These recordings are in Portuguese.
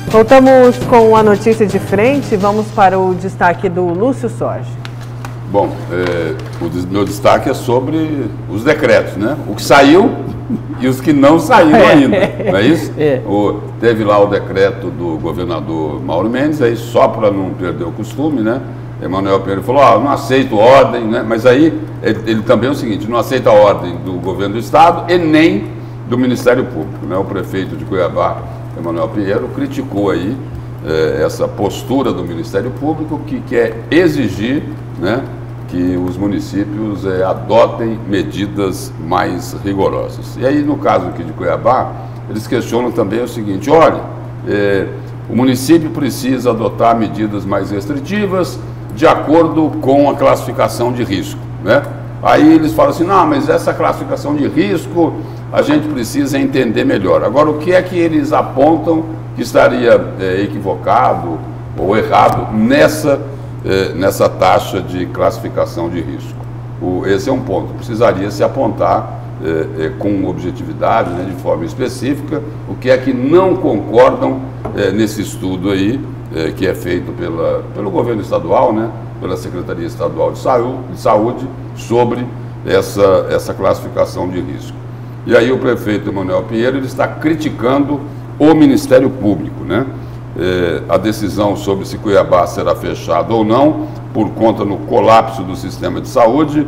Voltamos com a notícia de frente, vamos para o destaque do Lúcio Sorge. Bom, o meu destaque é sobre os decretos, né? O que saiu e os que não saíram ainda, não é isso? Teve lá o decreto do governador Mauro Mendes, aí só para não perder o costume, né? Emanuel Pinheiro falou, não aceito ordem, né? Mas aí ele também é o seguinte, não aceita a ordem do governo do estado e nem do Ministério Público, né? O prefeito de Cuiabá, Emanuel Pinheiro, criticou aí essa postura do Ministério Público que quer exigir, né, que os municípios adotem medidas mais rigorosas. E aí, no caso aqui de Cuiabá, eles questionam também o seguinte, olha, o município precisa adotar medidas mais restritivas de acordo com a classificação de risco, né? Aí eles falam assim, não, mas essa classificação de risco a gente precisa entender melhor. Agora, o que é que eles apontam que estaria equivocado ou errado nessa taxa de classificação de risco? Esse é um ponto. Precisaria se apontar com objetividade, né, de forma específica, o que é que não concordam nesse estudo aí, que é feito pelo governo estadual, né, pela Secretaria Estadual de Saúde, sobre essa classificação de risco. E aí o prefeito Emanuel Pinheiro ele está criticando o Ministério Público, né? A decisão sobre se Cuiabá será fechado ou não, por conta do colapso do sistema de saúde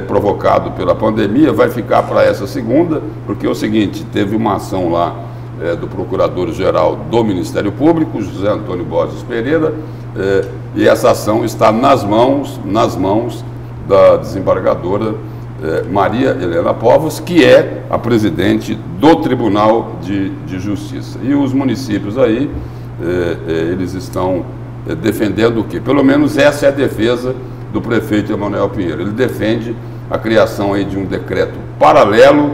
provocado pela pandemia, vai ficar para essa segunda, porque é o seguinte, teve uma ação lá do Procurador-Geral do Ministério Público, José Antônio Borges Pereira, e essa ação está nas mãos da desembargadora Maria Helena Povos, que é a presidente do Tribunal de Justiça. E os municípios aí, eles estão defendendo o quê? Pelo menos essa é a defesa do prefeito Emanuel Pinheiro. Ele defende a criação aí de um decreto paralelo,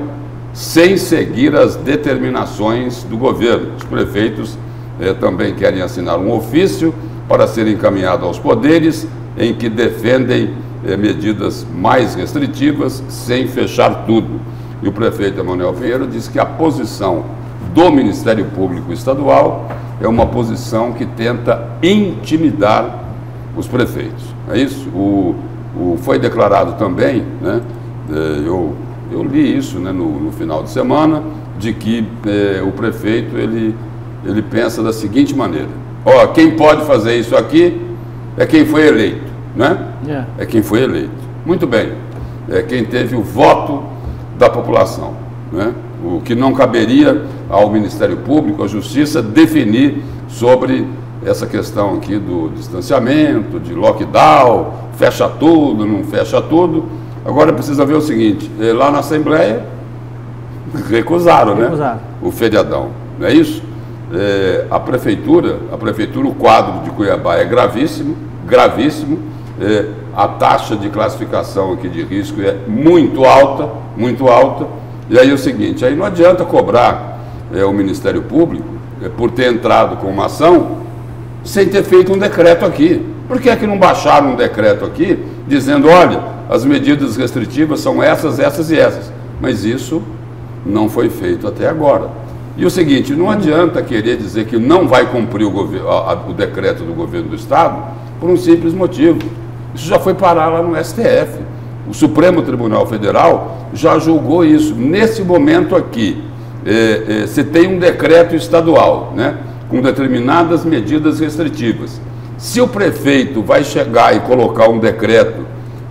sem seguir as determinações do governo. Os prefeitos também querem assinar um ofício para ser encaminhado aos poderes, em que defendem medidas mais restritivas, sem fechar tudo. E o prefeito Emanuel Pinheiro disse que a posição do Ministério Público Estadual é uma posição que tenta intimidar os prefeitos. É isso? Foi declarado também, né, eu li isso, né, no final de semana, de que o prefeito ele pensa da seguinte maneira, quem pode fazer isso aqui é quem foi eleito, né? É quem foi eleito. Muito bem, é quem teve o voto da população, né? O que não caberia ao Ministério Público, à Justiça, definir sobre essa questão aqui do distanciamento, de lockdown, fecha tudo, não fecha tudo. Agora precisa ver o seguinte, lá na Assembleia recusaram, né? O feriadão, não é isso? A prefeitura, o quadro de Cuiabá é gravíssimo, a taxa de classificação aqui de risco é muito alta, e aí é o seguinte, aí não adianta cobrar o Ministério Público por ter entrado com uma ação sem ter feito um decreto aqui. Por que é que não baixaram um decreto aqui dizendo, olha, as medidas restritivas são essas e essas, mas isso não foi feito até agora. E o seguinte, não adianta querer dizer que não vai cumprir o decreto do governo do Estado por um simples motivo. Isso já foi parar lá no STF. O Supremo Tribunal Federal já julgou isso. Nesse momento aqui, se tem um decreto estadual, né, com determinadas medidas restritivas. Se o prefeito vai chegar e colocar um decreto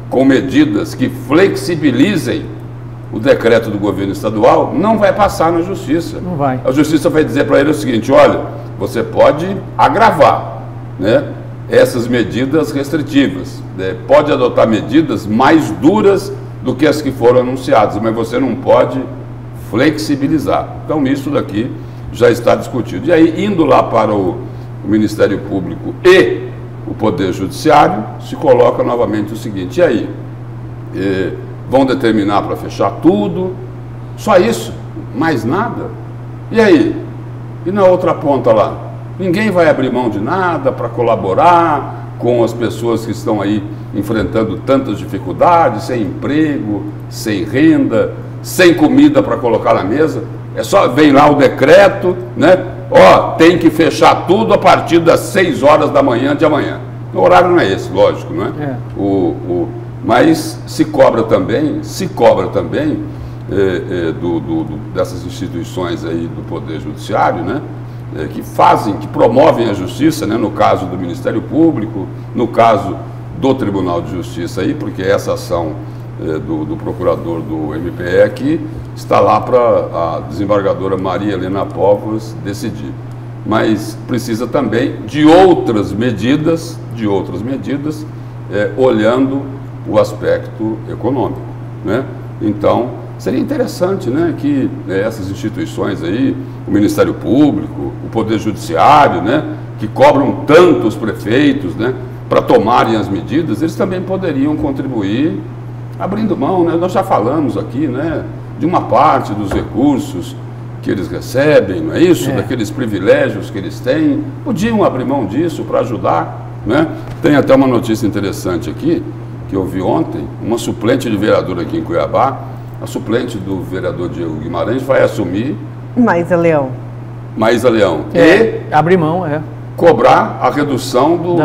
com medidas que flexibilizem o decreto do governo estadual, não vai passar na Justiça. Não vai. A Justiça vai dizer para ele o seguinte, olha, você pode agravar, né, essas medidas restritivas, né, pode adotar medidas mais duras do que as que foram anunciadas, mas você não pode flexibilizar. Então isso daqui já está discutido. E aí, indo lá para o Ministério Público e o Poder Judiciário, se coloca novamente o seguinte, e aí? Vão determinar para fechar tudo, só isso, mais nada? E aí? E na outra ponta lá? Ninguém vai abrir mão de nada para colaborar com as pessoas que estão aí enfrentando tantas dificuldades, sem emprego, sem renda, sem comida para colocar na mesa? É só, vem lá o decreto, né? Tem que fechar tudo a partir das 6 horas da manhã de amanhã. O horário não é esse, lógico, não é? Mas se cobra também dessas instituições aí do Poder Judiciário, né? Que promovem a justiça, né? No caso do Ministério Público, no caso do Tribunal de Justiça aí, porque essa ação do procurador do MPE aqui está lá para a desembargadora Maria Helena Povos decidir. Mas precisa também de outras medidas, olhando o aspecto econômico, né? Então, seria interessante, né, que essas instituições aí, o Ministério Público, o Poder Judiciário, né, que cobram tanto os prefeitos, né, para tomarem as medidas, eles também poderiam contribuir abrindo mão, né? Nós já falamos aqui, né, de uma parte dos recursos que eles recebem, não é isso? Daqueles privilégios que eles têm, podiam abrir mão disso para ajudar, né? Tem até uma notícia interessante aqui, que eu vi ontem, uma suplente de vereador aqui em Cuiabá, a suplente do vereador Diego Guimarães vai assumir... Maísa Leão. E abrir mão, cobrar a redução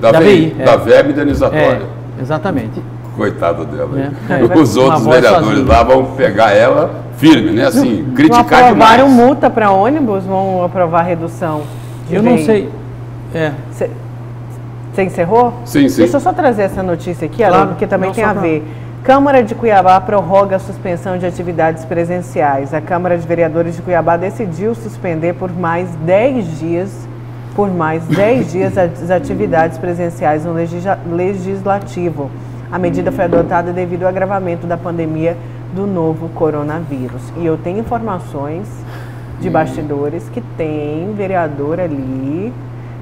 da verba indenizatória. Exatamente. Coitada dela. Os outros vereadores lá vão pegar ela firme, né? Assim, criticar demais. Não aprovaram multa para ônibus, vão aprovar redução? Eu não sei. Você encerrou? Sim. Deixa eu só trazer essa notícia aqui, claro, porque também tem a ver. Câmara de Cuiabá prorroga a suspensão de atividades presenciais. A Câmara de Vereadores de Cuiabá decidiu suspender por mais 10 dias as atividades presenciais no Legislativo. A medida foi adotada devido ao agravamento da pandemia do novo coronavírus. E eu tenho informações de bastidores que tem vereador ali,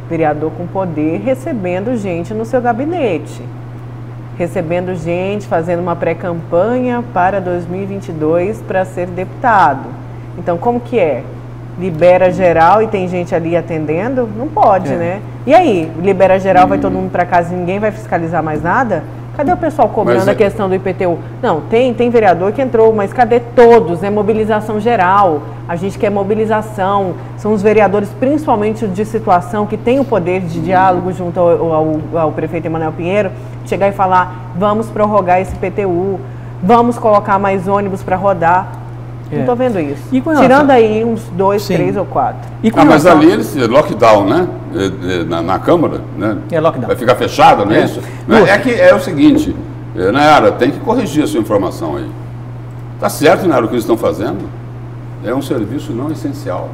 vereador com poder, recebendo gente no seu gabinete. Recebendo gente, fazendo uma pré-campanha para 2022 para ser deputado. Então, como que é? Libera geral e tem gente ali atendendo? Não pode, né? E aí, libera geral, vai todo mundo para casa e ninguém vai fiscalizar mais nada? Cadê o pessoal cobrando a questão do IPTU? Não, tem vereador que entrou, mas cadê todos? É mobilização geral. A gente quer mobilização. São os vereadores, principalmente de situação, que tem o poder de diálogo junto ao prefeito Emanuel Pinheiro, chegar e falar, vamos prorrogar esse IPTU, vamos colocar mais ônibus para rodar. Não estou vendo isso. Tirando aí uns 2, 3 ou 4. Mas ali eles, lockdown, né? Na Câmara, né? Lockdown. Vai ficar fechada, não é isso? É o seguinte, Nayara, tem que corrigir a sua informação aí. Tá certo, Nayara, o que eles estão fazendo? É um serviço não essencial.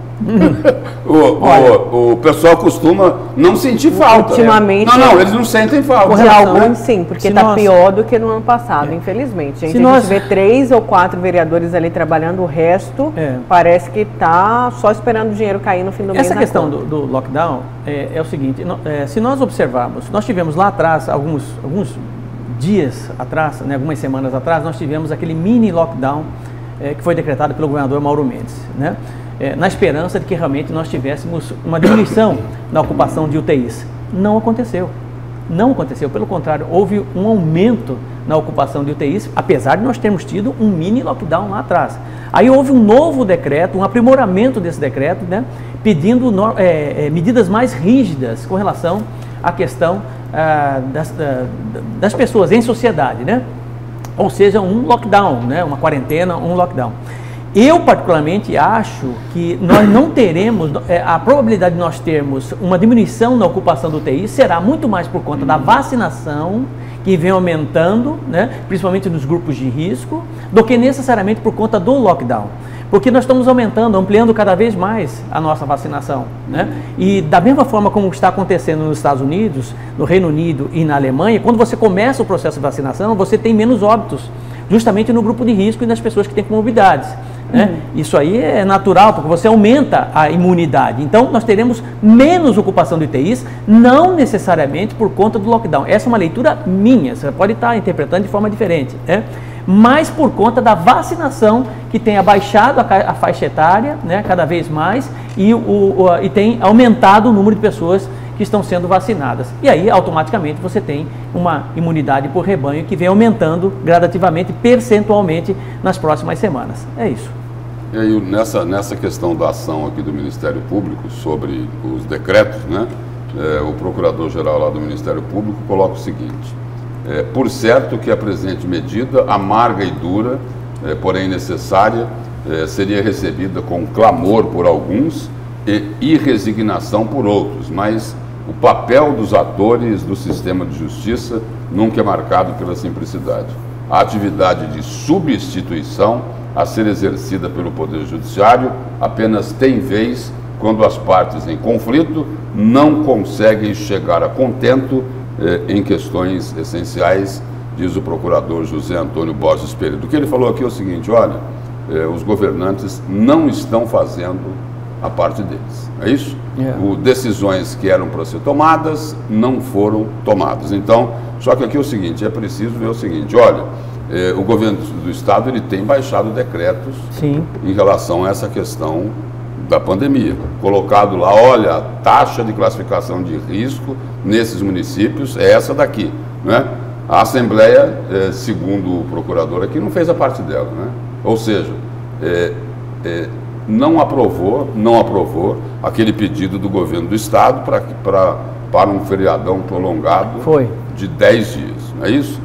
O pessoal costuma não sentir falta. Ultimamente. Não, eles não sentem falta. De alguns sim, porque está pior do que no ano passado, infelizmente. A gente vê 3 ou 4 vereadores ali trabalhando, o resto parece que está só esperando o dinheiro cair no fim do mês. Essa questão do lockdown é o seguinte, se nós observarmos, nós tivemos lá atrás, alguns dias atrás, né, algumas semanas atrás, nós tivemos aquele mini lockdown que foi decretado pelo governador Mauro Mendes, né? Na esperança de que realmente nós tivéssemos uma diminuição na ocupação de UTIs. Não aconteceu. Não aconteceu, pelo contrário, houve um aumento na ocupação de UTIs, apesar de nós termos tido um mini lockdown lá atrás. Aí houve um novo decreto, um aprimoramento desse decreto, né, pedindo medidas mais rígidas com relação à questão das pessoas em sociedade, né? Ou seja, um lockdown, né? Uma quarentena, um lockdown. Eu, particularmente, acho que nós não teremos, a probabilidade de nós termos uma diminuição na ocupação do UTI será muito mais por conta da vacinação, que vem aumentando, né? Principalmente nos grupos de risco, do que necessariamente por conta do lockdown. Porque nós estamos aumentando, ampliando cada vez mais a nossa vacinação, né? E da mesma forma como está acontecendo nos Estados Unidos, no Reino Unido e na Alemanha, quando você começa o processo de vacinação, você tem menos óbitos, justamente no grupo de risco e nas pessoas que têm comorbidades, né? Isso aí é natural, porque você aumenta a imunidade. Então, nós teremos menos ocupação de UTIs, não necessariamente por conta do lockdown. Essa é uma leitura minha, você pode estar interpretando de forma diferente, né? Mas por conta da vacinação que tem abaixado a faixa etária, né, cada vez mais, e tem aumentado o número de pessoas que estão sendo vacinadas. E aí, automaticamente, você tem uma imunidade por rebanho que vem aumentando gradativamente, percentualmente, nas próximas semanas. É isso. E aí, nessa questão da ação aqui do Ministério Público sobre os decretos, né, o procurador-geral lá do Ministério Público coloca o seguinte: por certo que a presente medida, amarga e dura, porém necessária, seria recebida com clamor por alguns e irresignação por outros, mas o papel dos atores do sistema de justiça nunca é marcado pela simplicidade. A atividade de substituição a ser exercida pelo Poder Judiciário apenas tem vez quando as partes em conflito não conseguem chegar a contento em questões essenciais, diz o procurador José Antônio Borges Pereira. O que ele falou aqui é o seguinte: olha, os governantes não estão fazendo a parte deles, é isso? Decisões que eram para ser tomadas não foram tomadas. Então, só que aqui é o seguinte, é preciso ver o seguinte: olha, o governo do Estado ele tem baixado decretos em relação a essa questão da pandemia, colocado lá, olha, a taxa de classificação de risco nesses municípios é essa daqui, né? A Assembleia, segundo o procurador aqui, não fez a parte dela, né? Ou seja, não aprovou aquele pedido do governo do Estado para um feriadão prolongado de 10 dias, não é isso?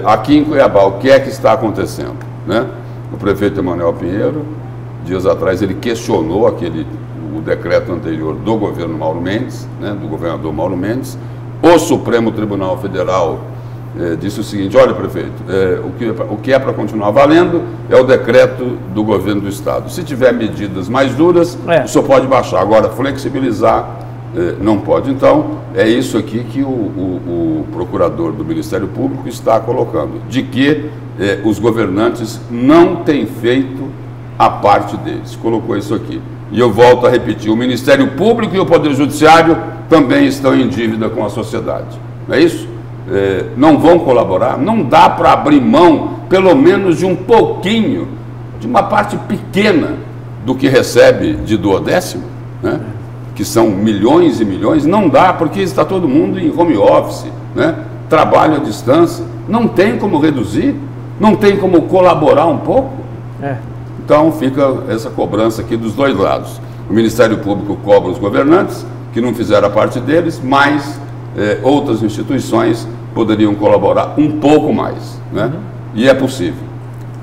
Aqui em Cuiabá, o que é que está acontecendo, né? O prefeito Emanuel Pinheiro, dias atrás, ele questionou o decreto anterior do governo Mauro Mendes, né, do governador Mauro Mendes. O Supremo Tribunal Federal disse o seguinte: olha, prefeito, o que é para continuar valendo é o decreto do governo do Estado. Se tiver medidas mais duras, o senhor pode baixar. Agora, flexibilizar, não pode. Então, é isso aqui que o procurador do Ministério Público está colocando, de que os governantes não têm feito a parte deles. Colocou isso aqui. E eu volto a repetir: o Ministério Público e o Poder Judiciário também estão em dívida com a sociedade. Não é isso? Não vão colaborar? Não dá para abrir mão, pelo menos de um pouquinho, de uma parte pequena do que recebe de duodécimo, né? Que são milhões e milhões. Não dá, porque está todo mundo em home office, né? Trabalho à distância. Não tem como reduzir? Não tem como colaborar um pouco? Então fica essa cobrança aqui dos dois lados. O Ministério Público cobra os governantes, que não fizeram a parte deles, mas outras instituições poderiam colaborar um pouco mais, né? E é possível.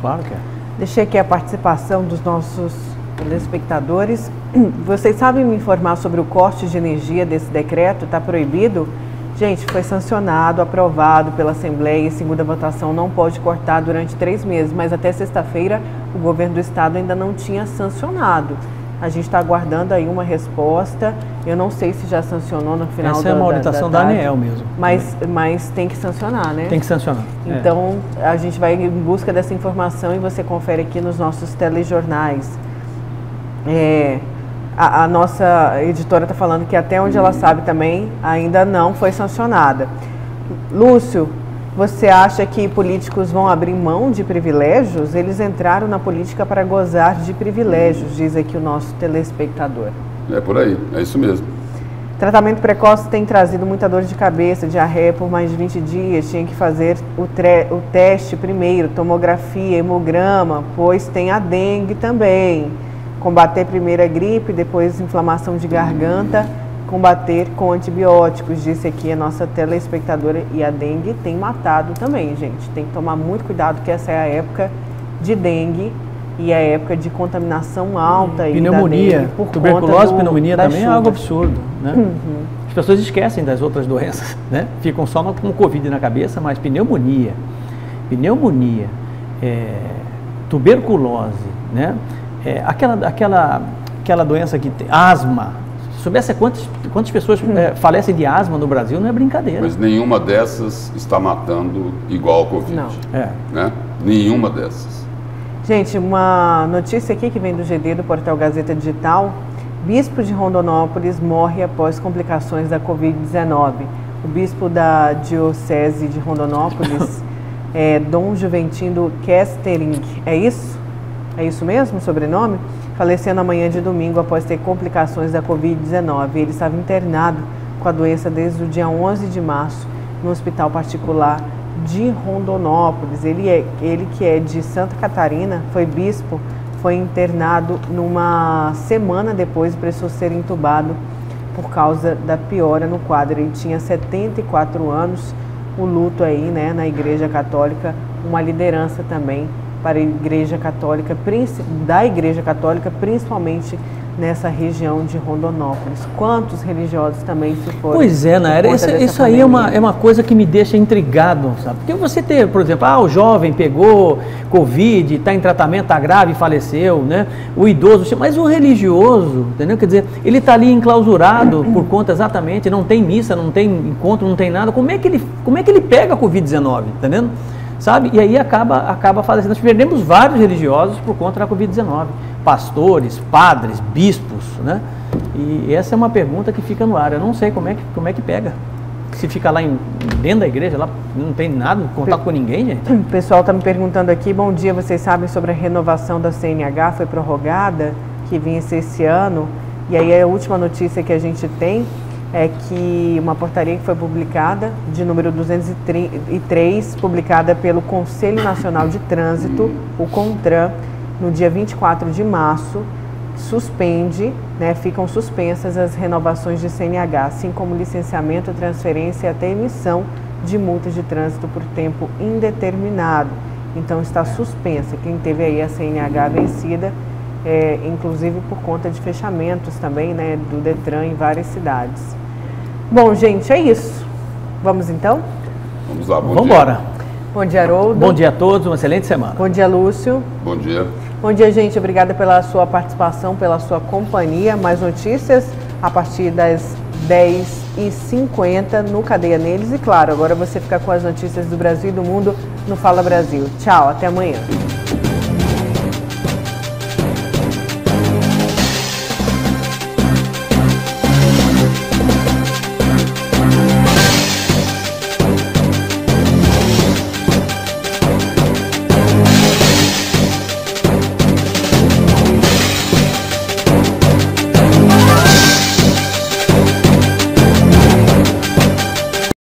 Claro que é. Deixei aqui a participação dos nossos telespectadores. Vocês sabem me informar sobre o corte de energia desse decreto? Está proibido? Gente, foi sancionado, aprovado pela Assembleia e segunda votação não pode cortar durante 3 meses, mas até sexta-feira o governo do Estado ainda não tinha sancionado. A gente está aguardando aí uma resposta. Eu não sei se já sancionou no final Essa é uma orientação da ANEEL mesmo. Mas tem que sancionar, né? Tem que sancionar. Então, a gente vai em busca dessa informação e você confere aqui nos nossos telejornais. A nossa editora está falando que até onde ela sabe também ainda não foi sancionada. Lúcio, você acha que políticos vão abrir mão de privilégios? Eles entraram na política para gozar de privilégios, diz aqui o nosso telespectador. É por aí, é isso mesmo. Tratamento precoce tem trazido muita dor de cabeça, diarreia por mais de 20 dias. Tinha que fazer o teste primeiro, tomografia, hemograma, pois tem a dengue também. Combater primeiro a gripe, depois inflamação de garganta, combater com antibióticos, disse aqui a nossa telespectadora. E a dengue tem matado também, gente. Tem que tomar muito cuidado, que essa é a época de dengue e a época de contaminação alta. Pneumonia, tuberculose, pneumonia também é algo absurdo, né? As pessoas esquecem das outras doenças, né? Ficam só com o Covid na cabeça, mas pneumonia, tuberculose, né? Aquela doença que tem, asma. Se soubesse quantas pessoas falecem de asma no Brasil, não é brincadeira. Mas nenhuma dessas está matando igual a Covid. Não. Né? Nenhuma dessas. Gente, uma notícia aqui que vem do GD, do portal Gazeta Digital. Bispo de Rondonópolis morre após complicações da Covid-19. O bispo da Diocese de Rondonópolis é Dom Juventino Kestering. É isso? É isso mesmo o sobrenome? Faleceu na manhã de domingo após ter complicações da Covid-19. Ele estava internado com a doença desde o dia 11 de março no hospital particular de Rondonópolis. Ele que é de Santa Catarina, foi bispo, foi internado numa semana depois, precisou ser entubado por causa da piora no quadro. Ele tinha 74 anos, o luto aí, né, na Igreja Católica, uma liderança também para a Igreja Católica, da Igreja Católica, principalmente nessa região de Rondonópolis. Quantos religiosos também se foram? Pois é, Nayara, isso aí é uma coisa que me deixa intrigado, sabe? Porque você ter, por exemplo, o jovem pegou Covid, está em tratamento, está grave e faleceu, né? O idoso, mas o religioso, entendeu? Quer dizer, ele está ali enclausurado por conta exatamente, não tem missa, não tem encontro, não tem nada. Como é que ele pega a Covid-19, entendendo? Sabe? E aí acaba falecendo. Nós perdemos vários religiosos por conta da Covid-19. Pastores, padres, bispos, né? E essa é uma pergunta que fica no ar. Eu não sei como é que pega. Se fica lá dentro da igreja, lá não tem nada, contato com ninguém, gente. O pessoal está me perguntando aqui, bom dia, vocês sabem sobre a renovação da CNH, foi prorrogada, que vinha ser esse ano. E aí a última notícia que a gente tem é que uma portaria que foi publicada, de número 203, publicada pelo Conselho Nacional de Trânsito, o CONTRAN, no dia 24 de março, suspende, né, ficam suspensas as renovações de CNH, assim como licenciamento, transferência e até emissão de multas de trânsito por tempo indeterminado. Então está suspensa. Quem teve aí a CNH vencida, inclusive por conta de fechamentos também, né, do Detran em várias cidades. Bom, gente, é isso. Vamos então? Vamos lá, Vamos embora. Bom dia, Haroldo. Bom dia a todos, uma excelente semana. Bom dia, Lúcio. Bom dia. Bom dia, gente. Obrigada pela sua participação, pela sua companhia. Mais notícias a partir das 10h50 no Cadeia Neles. E claro, agora você fica com as notícias do Brasil e do mundo no Fala Brasil. Tchau, até amanhã.